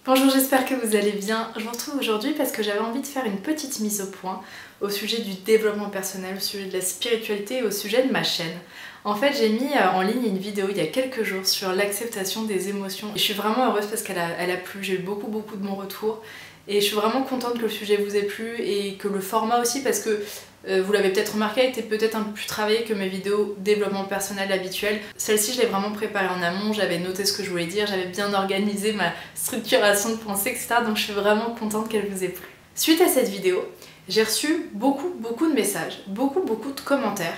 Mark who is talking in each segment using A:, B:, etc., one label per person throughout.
A: Bonjour, j'espère que vous allez bien. Je vous retrouve aujourd'hui parce que j'avais envie de faire une petite mise au point au sujet du développement personnel, au sujet de la spiritualité et au sujet de ma chaîne. En fait, j'ai mis en ligne une vidéo il y a quelques jours sur l'acceptation des émotions. Et je suis vraiment heureuse parce qu'elle a plu, j'ai eu beaucoup de bons retours. Et je suis vraiment contente que le sujet vous ait plu et que le format aussi, parce que vous l'avez peut-être remarqué, était peut-être un peu plus travaillé que mes vidéos développement personnel habituelles. Celle-ci, je l'ai vraiment préparée en amont, j'avais noté ce que je voulais dire, j'avais bien organisé ma structuration de pensée, etc. Donc je suis vraiment contente qu'elle vous ait plu. Suite à cette vidéo, j'ai reçu beaucoup de messages, beaucoup de commentaires.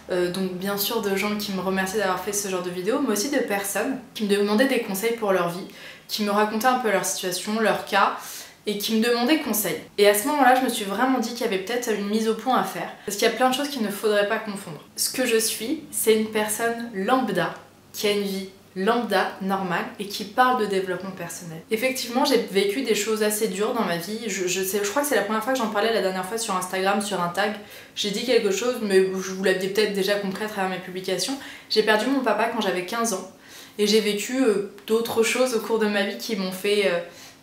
A: Donc bien sûr de gens qui me remerciaient d'avoir fait ce genre de vidéo, mais aussi de personnes qui me demandaient des conseils pour leur vie, qui me racontaient un peu leur situation, leur cas, et qui me demandaient conseil. Et à ce moment-là, je me suis vraiment dit qu'il y avait peut-être une mise au point à faire, parce qu'il y a plein de choses qu'il ne faudrait pas confondre. Ce que je suis, c'est une personne lambda, qui a une vie lambda, normale, et qui parle de développement personnel. Effectivement, j'ai vécu des choses assez dures dans ma vie. Je crois que c'est la première fois que j'en parlais la dernière fois sur Instagram, sur un tag. J'ai dit quelque chose, mais vous l'aviez peut-être déjà compris à travers mes publications. J'ai perdu mon papa quand j'avais 15 ans, et j'ai vécu d'autres choses au cours de ma vie qui m'ont fait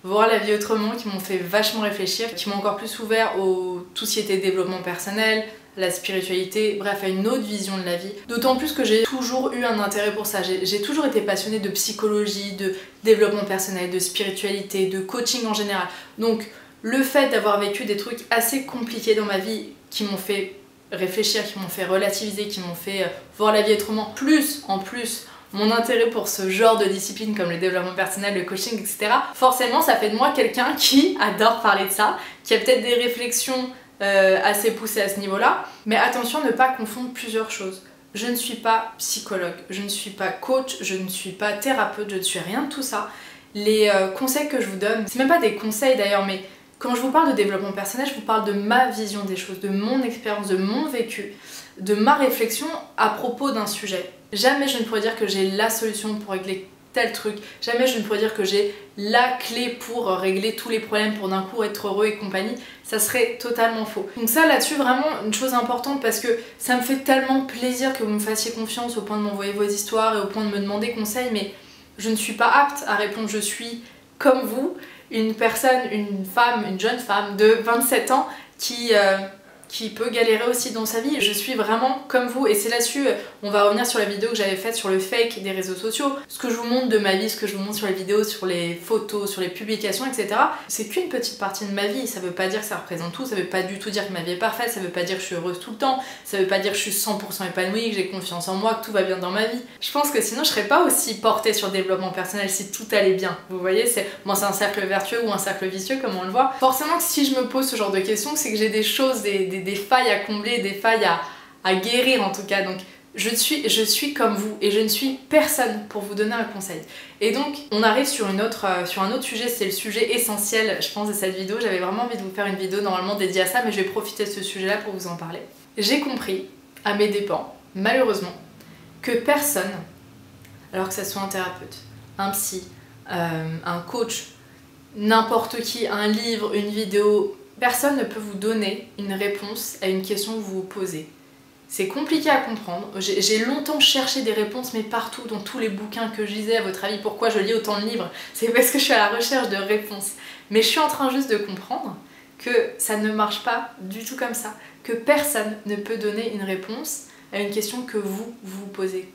A: voir la vie autrement, qui m'ont fait vachement réfléchir, qui m'ont encore plus ouvert au tout ce qui était développement personnel, la spiritualité, bref, à une autre vision de la vie. D'autant plus que j'ai toujours eu un intérêt pour ça. J'ai toujours été passionnée de psychologie, de développement personnel, de spiritualité, de coaching en général. Donc le fait d'avoir vécu des trucs assez compliqués dans ma vie qui m'ont fait réfléchir, qui m'ont fait relativiser, qui m'ont fait voir la vie autrement, plus en plus mon intérêt pour ce genre de discipline comme le développement personnel, le coaching, etc. Forcément, ça fait de moi quelqu'un qui adore parler de ça, qui a peut-être des réflexions assez poussées à ce niveau-là. Mais attention, ne pas confondre plusieurs choses. Je ne suis pas psychologue, je ne suis pas coach, je ne suis pas thérapeute, je ne suis rien de tout ça. Les conseils que je vous donne, c'est même pas des conseils d'ailleurs, mais quand je vous parle de développement personnel, je vous parle de ma vision des choses, de mon expérience, de mon vécu, de ma réflexion à propos d'un sujet. Jamais je ne pourrais dire que j'ai la solution pour régler tel truc, jamais je ne pourrais dire que j'ai la clé pour régler tous les problèmes, pour d'un coup être heureux et compagnie, ça serait totalement faux. Donc ça là-dessus, vraiment une chose importante, parce que ça me fait tellement plaisir que vous me fassiez confiance au point de m'envoyer vos histoires et au point de me demander conseil, mais je ne suis pas apte à répondre. Je suis comme vous, une personne, une femme, une jeune femme de 27 ans qui peut galérer aussi dans sa vie. Je suis vraiment comme vous, et c'est là-dessus, on va revenir sur la vidéo que j'avais faite sur le fake des réseaux sociaux. Ce que je vous montre de ma vie, ce que je vous montre sur les vidéos, sur les photos, sur les publications, etc. c'est qu'une petite partie de ma vie. Ça veut pas dire que ça représente tout, ça veut pas du tout dire que ma vie est parfaite, ça veut pas dire que je suis heureuse tout le temps, ça veut pas dire que je suis 100% épanouie, que j'ai confiance en moi, que tout va bien dans ma vie. Je pense que sinon je serais pas aussi portée sur le développement personnel si tout allait bien. Vous voyez, c'est un cercle vertueux ou un cercle vicieux comme on le voit. Forcément que si je me pose ce genre de questions, c'est que j'ai des choses, des failles à combler, des failles à guérir en tout cas. Donc je suis comme vous et je ne suis personne pour vous donner un conseil. Et donc on arrive sur un autre sujet, c'est le sujet essentiel je pense de cette vidéo. J'avais vraiment envie de vous faire une vidéo normalement dédiée à ça, mais je vais profiter de ce sujet là pour vous en parler. J'ai compris à mes dépens, malheureusement, que personne, alors que ça soit un thérapeute, un psy, un coach, n'importe qui, un livre, une vidéo, personne ne peut vous donner une réponse à une question que vous vous posez. C'est compliqué à comprendre. J'ai longtemps cherché des réponses, mais partout, dans tous les bouquins que je lisais. À votre avis, pourquoi je lis autant de livres? C'est parce que je suis à la recherche de réponses. Mais je suis en train juste de comprendre que ça ne marche pas du tout comme ça. Que personne ne peut donner une réponse à une question que vous vous posez,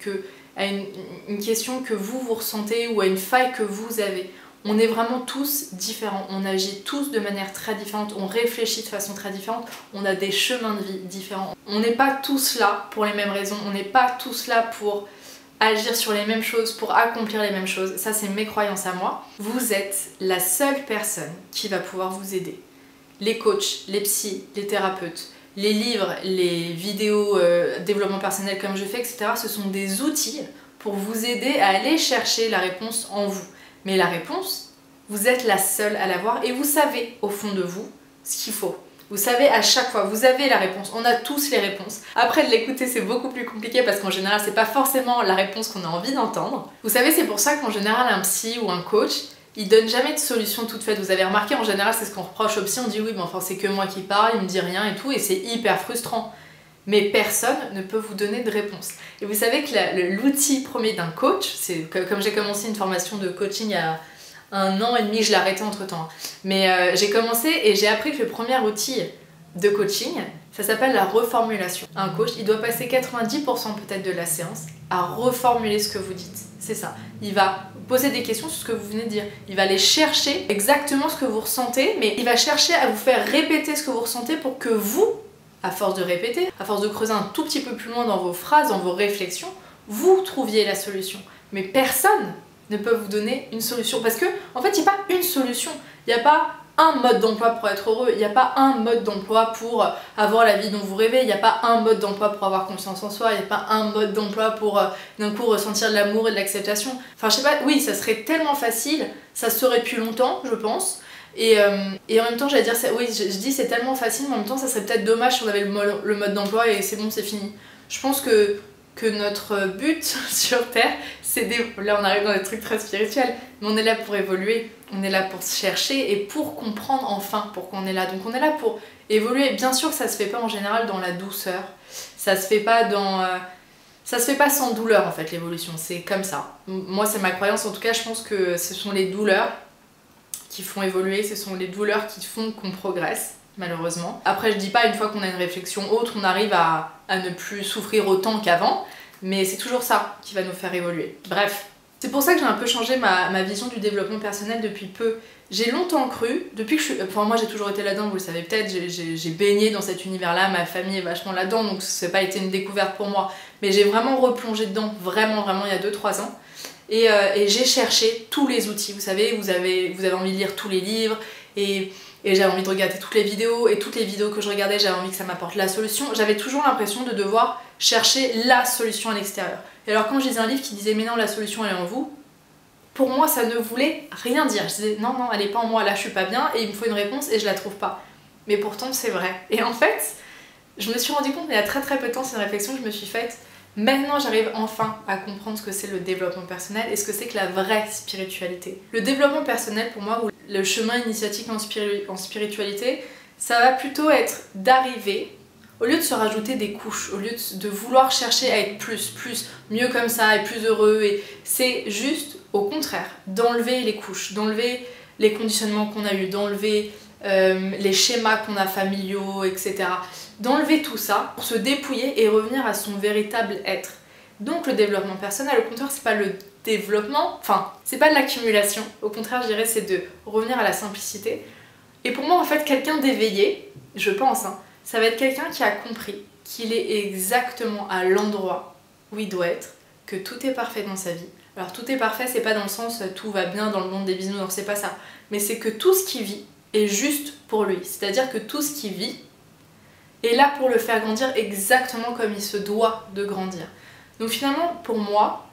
A: à une question que vous ressentez ou à une faille que vous avez. On est vraiment tous différents, on agit tous de manière très différente, on réfléchit de façon très différente, on a des chemins de vie différents. On n'est pas tous là pour les mêmes raisons, on n'est pas tous là pour agir sur les mêmes choses, pour accomplir les mêmes choses. Ça, c'est mes croyances à moi. Vous êtes la seule personne qui va pouvoir vous aider. Les coachs, les psys, les thérapeutes, les livres, les vidéos développement personnel comme je fais, etc. ce sont des outils pour vous aider à aller chercher la réponse en vous. Mais la réponse, vous êtes la seule à l'avoir et vous savez au fond de vous ce qu'il faut. Vous savez à chaque fois, vous avez la réponse, on a tous les réponses. Après de l'écouter c'est beaucoup plus compliqué parce qu'en général c'est pas forcément la réponse qu'on a envie d'entendre. Vous savez, c'est pour ça qu'en général un psy ou un coach, il donne jamais de solution toute faite. Vous avez remarqué, en général c'est ce qu'on reproche au psy, on dit oui mais enfin c'est que moi qui parle, il me dit rien et tout, et c'est hyper frustrant. Mais personne ne peut vous donner de réponse. Et vous savez que l'outil premier d'un coach, c'est comme j'ai commencé une formation de coaching un an et demi, je l'ai arrêté entre temps. Mais j'ai commencé et j'ai appris que le premier outil de coaching, ça s'appelle la reformulation. Un coach, il doit passer 90% peut-être de la séance à reformuler ce que vous dites. C'est ça. Il va poser des questions sur ce que vous venez de dire. Il va aller chercher exactement ce que vous ressentez, mais il va chercher à vous faire répéter ce que vous ressentez pour que vous, à force de répéter, à force de creuser un tout petit peu plus loin dans vos phrases, dans vos réflexions, vous trouviez la solution. Mais personne ne peut vous donner une solution. Parce que, en fait, il n'y a pas une solution. Il n'y a pas un mode d'emploi pour être heureux. Il n'y a pas un mode d'emploi pour avoir la vie dont vous rêvez. Il n'y a pas un mode d'emploi pour avoir confiance en soi. Il n'y a pas un mode d'emploi pour d'un coup ressentir de l'amour et de l'acceptation. Enfin, je sais pas, oui, ça serait tellement facile. Ça se saurait depuis longtemps, je pense. Et en même temps, j'allais dire, oui, je dis c'est tellement facile, mais en même temps, ça serait peut-être dommage si on avait le mode d'emploi et c'est bon, c'est fini. Je pense que notre but sur Terre, c'est là on arrive dans des trucs très spirituels, mais on est là pour évoluer, on est là pour se chercher et pour comprendre enfin pourquoi on est là. Donc on est là pour évoluer. Bien sûr que ça se fait pas en général dans la douceur, ça se fait pas ça se fait pas sans douleur en fait l'évolution, c'est comme ça. Moi c'est ma croyance, en tout cas je pense que ce sont les douleurs qui font évoluer, ce sont les douleurs qui font qu'on progresse. Malheureusement. Après je dis pas une fois qu'on a une réflexion autre, on arrive à ne plus souffrir autant qu'avant, mais c'est toujours ça qui va nous faire évoluer. Bref, c'est pour ça que j'ai un peu changé ma vision du développement personnel depuis peu. J'ai longtemps cru, depuis que je suis... Enfin moi j'ai toujours été là-dedans, vous le savez peut-être, j'ai baigné dans cet univers-là, ma famille est vachement là-dedans, donc ça n'a pas été une découverte pour moi. Mais j'ai vraiment replongé dedans, vraiment il y a 2-3 ans. Et j'ai cherché tous les outils, vous savez, vous avez envie de lire tous les livres, et j'avais envie de regarder toutes les vidéos, et toutes les vidéos que je regardais, j'avais envie que ça m'apporte la solution. J'avais toujours l'impression de devoir chercher la solution à l'extérieur. Et alors quand je lisais un livre qui disait « mais non, la solution elle est en vous », pour moi ça ne voulait rien dire. Je disais « non, elle est pas en moi, là je suis pas bien, et il me faut une réponse et je la trouve pas ». Mais pourtant c'est vrai. Et en fait, je me suis rendu compte, il y a très peu de temps, c'est une réflexion que je me suis faite. Maintenant j'arrive enfin à comprendre ce que c'est le développement personnel et ce que c'est que la vraie spiritualité. Le développement personnel pour moi, ou le chemin initiatique en spiritualité, ça va plutôt être d'arriver, au lieu de se rajouter des couches, au lieu de vouloir chercher à être plus, mieux comme ça et plus heureux, et c'est juste au contraire d'enlever les couches, d'enlever les conditionnements qu'on a eus, d'enlever les schémas qu'on a familiaux, etc. D'enlever tout ça pour se dépouiller et revenir à son véritable être. Donc le développement personnel, au contraire, c'est pas le développement, enfin, c'est pas de l'accumulation, au contraire, je dirais, c'est de revenir à la simplicité. Et pour moi, en fait, quelqu'un d'éveillé, je pense, hein, ça va être quelqu'un qui a compris qu'il est exactement à l'endroit où il doit être, que tout est parfait dans sa vie. Alors tout est parfait, c'est pas dans le sens tout va bien dans le monde des bisounours, c'est pas ça. Mais c'est que tout ce qu'il vit est juste pour lui. C'est-à-dire que tout ce qu'il vit est là pour le faire grandir exactement comme il se doit de grandir. Donc finalement, pour moi,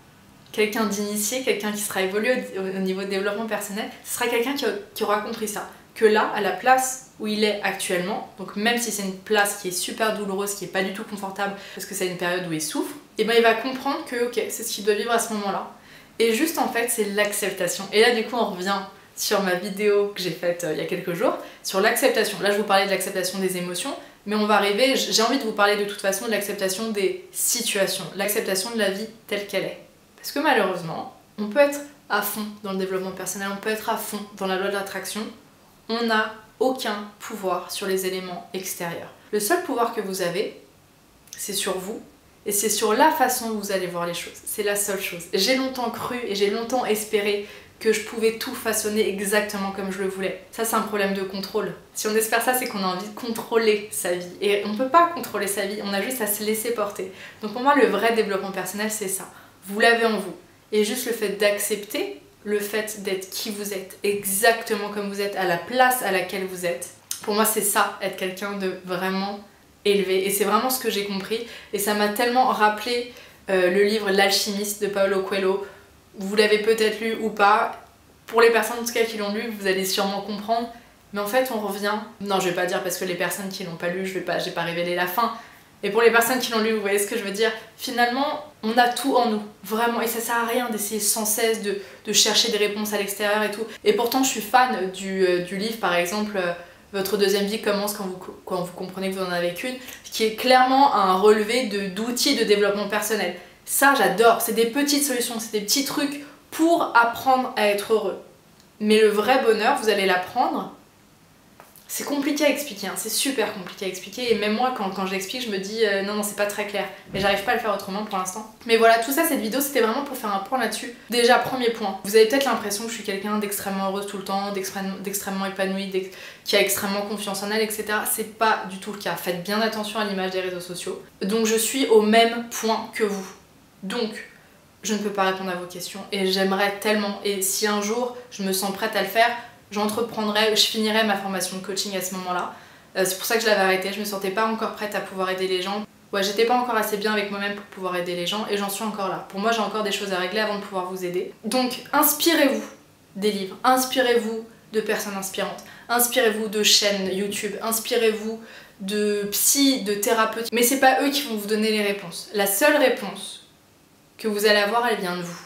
A: quelqu'un d'initié, quelqu'un qui sera évolué au niveau de développement personnel, ce sera quelqu'un qui aura compris ça. Que là, à la place où il est actuellement, donc même si c'est une place qui est super douloureuse, qui est pas du tout confortable, parce que c'est une période où il souffre, et ben il va comprendre que ok, c'est ce qu'il doit vivre à ce moment-là. Et juste en fait, c'est l'acceptation. Et là du coup, on revient sur ma vidéo que j'ai faite il y a quelques jours, sur l'acceptation. Là, je vous parlais de l'acceptation des émotions, mais on va arriver, j'ai envie de vous parler de toute façon de l'acceptation des situations, l'acceptation de la vie telle qu'elle est. Parce que malheureusement, on peut être à fond dans le développement personnel, on peut être à fond dans la loi de l'attraction, on n'a aucun pouvoir sur les éléments extérieurs. Le seul pouvoir que vous avez, c'est sur vous, et c'est sur la façon dont vous allez voir les choses. C'est la seule chose. J'ai longtemps cru et j'ai longtemps espéré que je pouvais tout façonner exactement comme je le voulais. Ça, c'est un problème de contrôle. Si on espère ça, c'est qu'on a envie de contrôler sa vie. Et on ne peut pas contrôler sa vie, on a juste à se laisser porter. Donc pour moi, le vrai développement personnel, c'est ça. Vous l'avez en vous. Et juste le fait d'accepter, le fait d'être qui vous êtes, exactement comme vous êtes, à la place à laquelle vous êtes, pour moi, c'est ça, être quelqu'un de vraiment élevé. Et c'est vraiment ce que j'ai compris. Et ça m'a tellement rappelé le livre L'Alchimiste de Paulo Coelho. Vous l'avez peut-être lu ou pas. Pour les personnes en tout cas qui l'ont lu, vous allez sûrement comprendre. Mais en fait, on revient... Non, je vais pas dire parce que les personnes qui l'ont pas lu, j'ai pas révélé la fin. Et pour les personnes qui l'ont lu, vous voyez ce que je veux dire. Finalement, on a tout en nous, vraiment. Et ça sert à rien d'essayer sans cesse de chercher des réponses à l'extérieur et tout. Et pourtant, je suis fan du livre, par exemple... Votre deuxième vie commence quand vous comprenez que vous en avez qu'une, qui est clairement un relevé d'outils de développement personnel. Ça, j'adore. C'est des petites solutions, c'est des petits trucs pour apprendre à être heureux. Mais le vrai bonheur, vous allez l'apprendre. C'est compliqué à expliquer, hein. C'est super compliqué à expliquer et même moi quand j'explique je me dis non c'est pas très clair, mais j'arrive pas à le faire autrement pour l'instant. Mais voilà, tout ça, cette vidéo c'était vraiment pour faire un point là-dessus. Déjà, premier point, vous avez peut-être l'impression que je suis quelqu'un d'extrêmement heureuse tout le temps, d'extrêmement épanouie, qui a extrêmement confiance en elle, etc. C'est pas du tout le cas, faites bien attention à l'image des réseaux sociaux. Donc je suis au même point que vous, donc je ne peux pas répondre à vos questions et j'aimerais tellement, et si un jour je me sens prête à le faire, je finirai ma formation de coaching à ce moment-là. C'est pour ça que je l'avais arrêté, je me sentais pas encore prête à pouvoir aider les gens. Ouais, j'étais pas encore assez bien avec moi-même pour pouvoir aider les gens et j'en suis encore là. Pour moi, j'ai encore des choses à régler avant de pouvoir vous aider. Donc, inspirez-vous des livres, inspirez-vous de personnes inspirantes, inspirez-vous de chaînes YouTube, inspirez-vous de psy, de thérapeutes. Mais c'est pas eux qui vont vous donner les réponses. La seule réponse que vous allez avoir, elle vient de vous.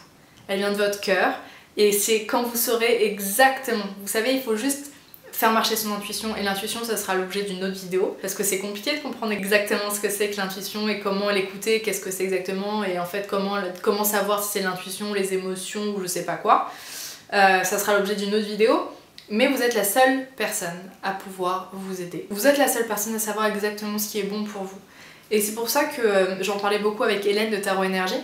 A: Elle vient de votre cœur. Et c'est quand vous saurez exactement, vous savez, il faut juste faire marcher son intuition, et l'intuition ça sera l'objet d'une autre vidéo, parce que c'est compliqué de comprendre exactement ce que c'est que l'intuition et comment l'écouter, qu'est-ce que c'est exactement, et en fait comment savoir si c'est l'intuition, les émotions ou je sais pas quoi. Ça sera l'objet d'une autre vidéo, mais vous êtes la seule personne à pouvoir vous aider. Vous êtes la seule personne à savoir exactement ce qui est bon pour vous. Et c'est pour ça que j'en parlais beaucoup avec Hélène de Tarot Énergie.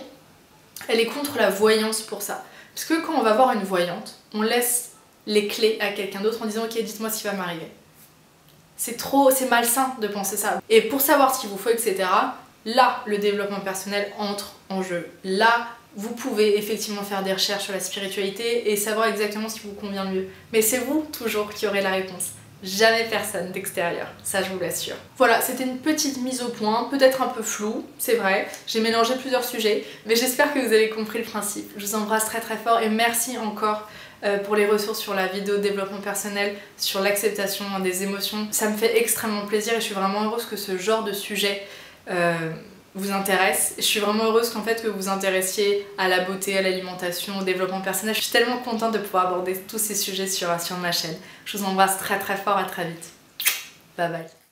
A: Elle est contre la voyance pour ça. Parce que quand on va voir une voyante, on laisse les clés à quelqu'un d'autre en disant ok dites-moi ce qui va m'arriver. C'est malsain de penser ça. Et pour savoir ce qu'il vous faut, etc., là le développement personnel entre en jeu. Là vous pouvez effectivement faire des recherches sur la spiritualité et savoir exactement ce qui vous convient le mieux. Mais c'est vous toujours qui aurez la réponse. Jamais personne d'extérieur, ça je vous l'assure. Voilà, c'était une petite mise au point, peut-être un peu floue, c'est vrai, j'ai mélangé plusieurs sujets, mais j'espère que vous avez compris le principe. Je vous embrasse très très fort et merci encore pour les ressources sur la vidéo développement personnel, sur l'acceptation des émotions. Ça me fait extrêmement plaisir et je suis vraiment heureuse que ce genre de sujet vous intéresse. Je suis vraiment heureuse qu'en fait que vous vous intéressiez à la beauté, à l'alimentation, au développement personnel. Je suis tellement contente de pouvoir aborder tous ces sujets sur ma chaîne. Je vous embrasse très très fort, à très vite. Bye bye.